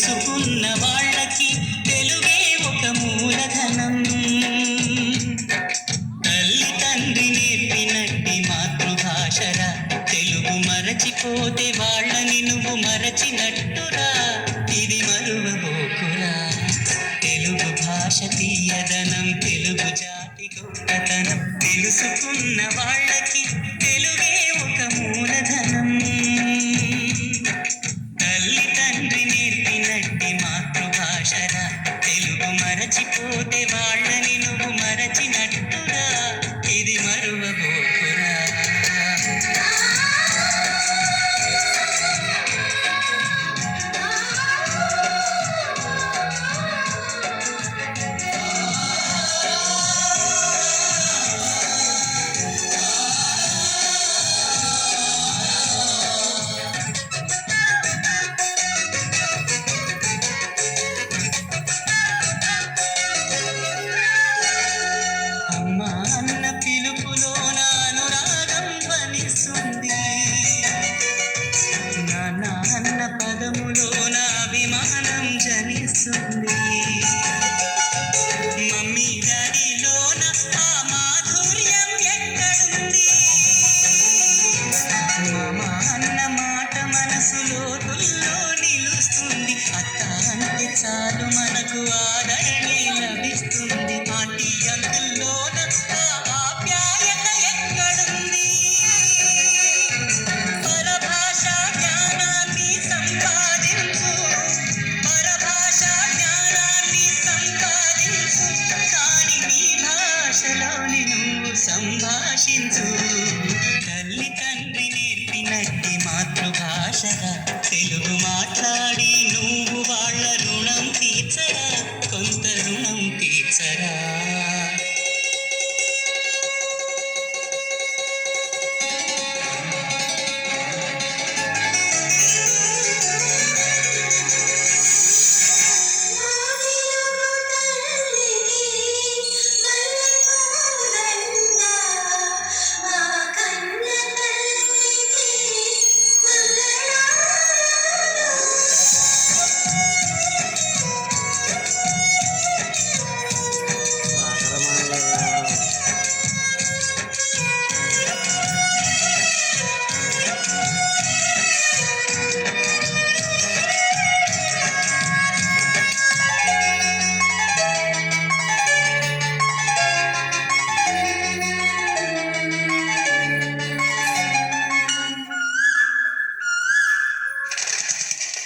తెలుసుకున్న వాళ్ళకి తెలుగే ఒక మూలధనం. తల్లి తండ్రి నేర్పినట్టి మాతృభాషరా, తెలుగు మరచిపోతే వాళ్ళని నువ్వు మరచినట్టురా. ఇది మరువబోకురా. తెలుగు భాష తీయదనం, తెలుగు జాతి గొప్పతనం. తెలుసుకున్న వాళ్ళకి తెలుగే ఒక మూలధనం. తల్లి తండ్రి నేర్పినట్టి మాతృభాషరా, తెలుగు మరచిపోతే వాళ్ళని నువ్వు మరచినట్టురా. ఇది మరువబోకురా. అమ్మా అన్న పిలుపులో అనురాగం ధ్వనిస్తుంది. నాన్న అన్న పదములోన అభిమానం జనిస్తుంది. మమ్మీ డాడీలోన ఆ మాధుర్యం ఎక్కడుంది? మామ అన్న మాట మనసులో తుల్లో నిలుస్తుంది. అత్త అంటే చాలు మనకు ఆదరణే లభిస్తుంది. ఆంటీ అంకుల్లోన ఆ ఆప్యాయత ఎక్కడుంది? పరభాషా జ్ఞానాన్ని సంపాదించు, పరభాషా జ్ఞానాన్ని సంపాదించు. కాని నీ భాషలోని నువ్వు సంభాషించు. తల్లి తండ్రి నేర్పినట్టి మాతృభాషగా తెలుగు మాట్లాడి నువ్వు వాళ్ళ రుణం తీర్చరా, కొంత రుణం తీర్చరా.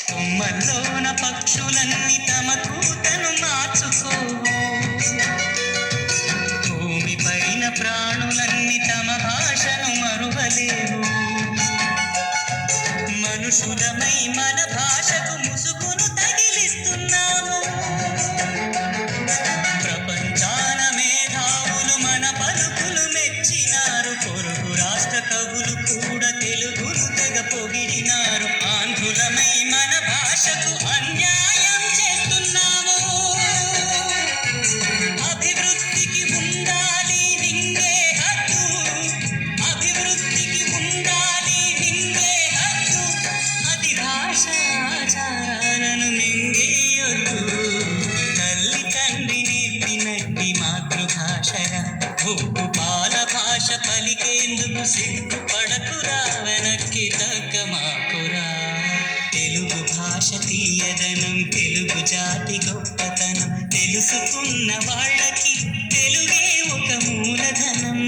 కొమ్మల్లోన పక్షులన్నీ తమ కూతను మార్చుకోవు. భూమి పైన ప్రాణులన్నీ తమ భాషను మరువలేవు. మనుషులమై మన భాషకు ముసుగును తగిలిస్తున్నాము. ప్రపంచాన మేధావులు మన పలుకులు మెచ్చినారు. పొరుగు రాష్ట్ర కవులు కూడా తెలుగును తెగ పొగిడినారు. ఆంధ్రులమై మన భాషకు అన్యాయం చేస్తున్నాము. అభివృద్ధికి ఉండాలి నింగే హక్కు, అభివృద్ధికి ఉండాలి నింగే హక్కు. అది భాషాచారాలను మింగేయొద్దు. తల్లి తండ్రి నేర్పినట్టి మాతృభాషగా ఉప్పు పాల భాష పలికేందుకు సిగ్గుపడకురా, వెనక్కి తగ్గమాకురా. తెలుగు భాష తీయదనం, తెలుగు జాతి గొప్పతనం. తెలుసుకున్న వాళ్ళకి తెలుగే ఒక మూలధనం.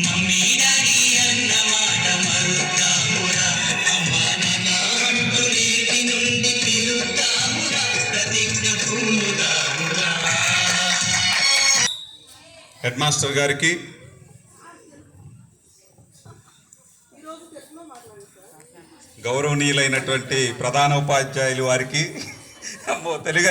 మమ్మీ డాడీ అన్న మాట మరుద్దామురా, అమ్మా నాన్న అంటూ నీటి నుండి పిలుద్దామురా, ప్రతిజ్ఞ పూనుదామురా. హెడ్ మాస్టర్ గారికి, గౌరవనీయులైనటువంటి ప్రధాన ఉపాధ్యాయులు వారికి తెలుగు